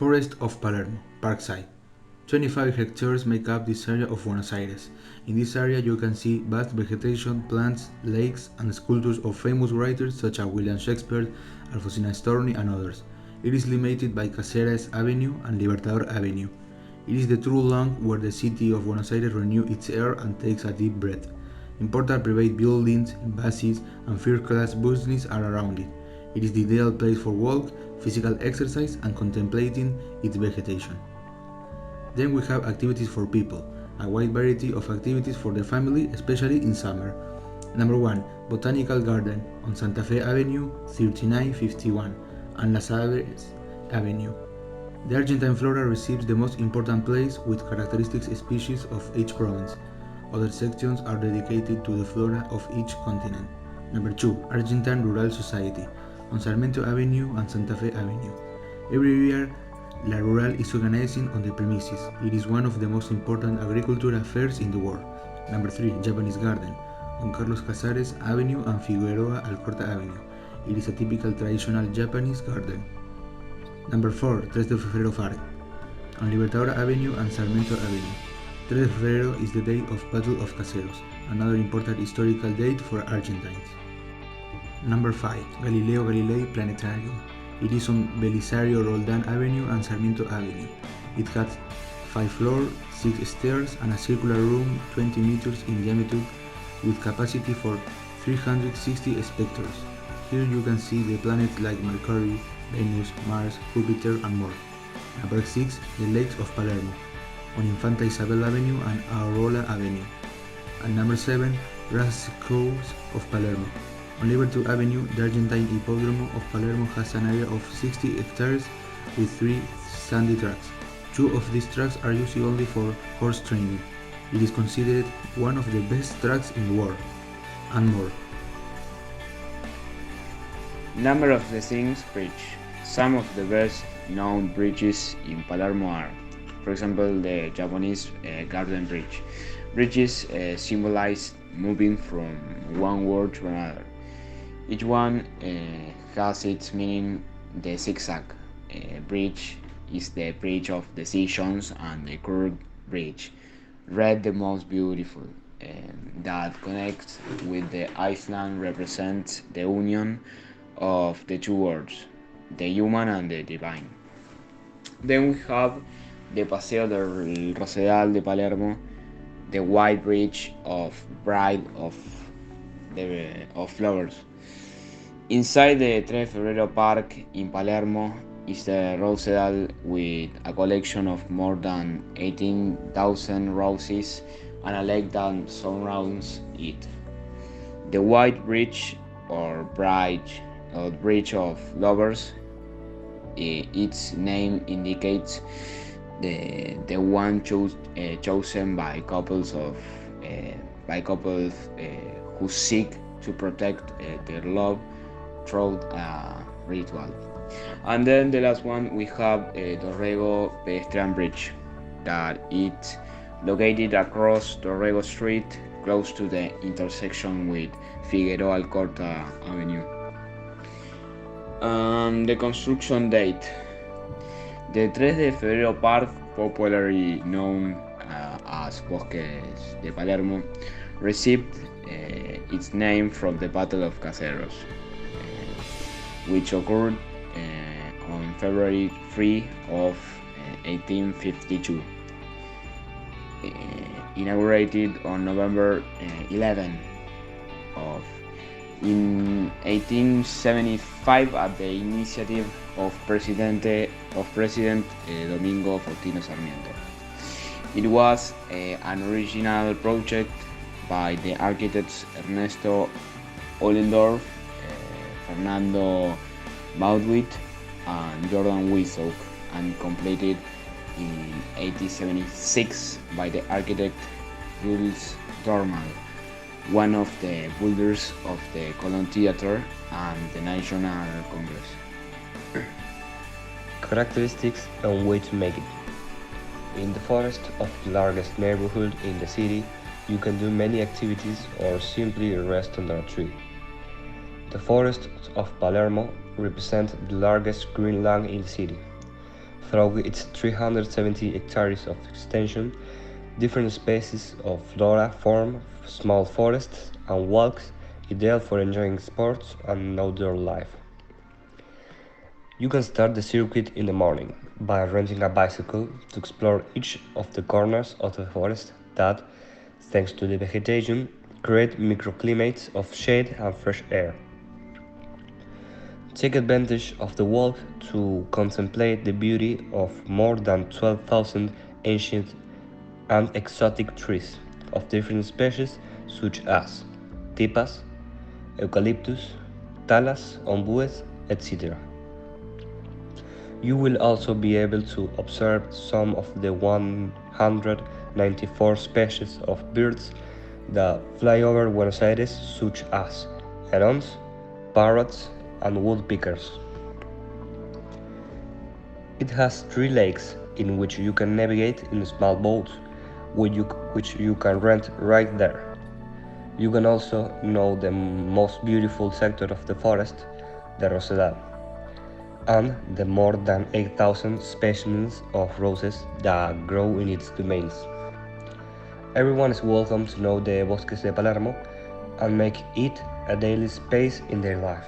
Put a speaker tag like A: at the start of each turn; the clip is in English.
A: Forest of Palermo, Parkside. 25 hectares make up this area of Buenos Aires. In this area you can see vast vegetation, plants, lakes, and sculptures of famous writers such as William Shakespeare, Alfonsina Storni, and others. It is limited by Caceres Avenue and Libertador Avenue. It is the true lung where the city of Buenos Aires renews its air and takes a deep breath. Important private buildings, embassies, and first-class business are around it. It is the ideal place for walk, physical exercise, and contemplating its vegetation. Then we have activities for people, a wide variety of activities for the family, especially in summer. Number 1. Botanical Garden on Santa Fe Avenue 3951 and Las Aves Avenue. The Argentine flora receives the most important place with characteristic species of each province. Other sections are dedicated to the flora of each continent. Number 2. Argentine Rural Society on Sarmiento Avenue and Santa Fe Avenue. Every year, La Rural is organizing on the premises. It is one of the most important agricultural affairs in the world. Number 3. Japanese Garden on Carlos Casares Avenue and Figueroa Alcorta Avenue. It is a typical traditional Japanese garden. Number 4. 3 de Febrero Park on Libertador Avenue and Sarmiento Avenue. 3 de Febrero is the date of Battle of Caseros, another important historical date for Argentines. Number 5. Galileo Galilei Planetarium. It is on Belisario Roldan Avenue and Sarmiento Avenue. It has 5 floors, 6 stairs, and a circular room 20 meters in diameter with capacity for 360 spectators. Here you can see the planets like Mercury, Venus, Mars, Jupiter, and more. Number 6. The Lakes of Palermo on Infanta Isabel Avenue and Arola Avenue. And number 7. Rascals of Palermo. On Liberty Avenue, the Argentine Hippodrome of Palermo has an area of 60 hectares with 3 sandy tracks. 2 of these tracks are used only for horse training. It is considered one of the best tracks in the world, and more.
B: Number of the Things Bridge. Some of the best known bridges in Palermo are, for example, the Japanese Garden Bridge. Bridges symbolize moving from one world to another. Each one has its meaning. The zigzag bridge is the bridge of decisions, and the curved bridge, red the most beautiful, that connects with the island, represents the union of the two worlds, the human and the divine. Then we have the Paseo del Rosedal de Palermo, the white bridge of bride of flowers. Inside the 3 de Febrero Park in Palermo is the Rosedal with a collection of more than 18,000 roses and a lake that surrounds it. The white bridge or bridge of lovers, its name indicates the one chosen by couples who seek to protect their love through a ritual. And then the last one we have Dorrego Pedestrian Bridge, that it's located across Dorrego Street, close to the intersection with Figueroa Alcorta Avenue. The construction date. The 3 de Febrero Park, popularly known as Bosques de Palermo, received its name from the Battle of Caseros, which occurred on February 3 of 1852. Inaugurated on November 11 in 1875 at the initiative of President Domingo Faustino Sarmiento. It was an original project by the architects Ernesto Ollendorf, Fernando Baudouin, and Jordan Wisock, and completed in 1876 by the architect Jules Dormal, one of the builders of the Colón Theater and the National Congress.
C: Characteristics and way to make it. In the forest of the largest neighborhood in the city, you can do many activities or simply rest under a tree. The forests of Palermo represent the largest green land in the city. Through its 370 hectares of extension, different species of flora form small forests and walks, ideal for enjoying sports and outdoor life. You can start the circuit in the morning by renting a bicycle to explore each of the corners of the forest that, thanks to the vegetation, create microclimates of shade and fresh air. Take advantage of the walk to contemplate the beauty of more than 12,000 ancient and exotic trees of different species such as tipas, eucalyptus, talas, ombues, etc. You will also be able to observe some of the 194 species of birds that fly over Buenos Aires, such as herons, parrots, and woodpeckers. It has 3 lakes in which you can navigate in small boats, which you can rent right there. You can also know the most beautiful sector of the forest, the Rosedal, and the more than 8,000 specimens of roses that grow in its domains. Everyone is welcome to know the Bosques de Palermo and make it a daily space in their life.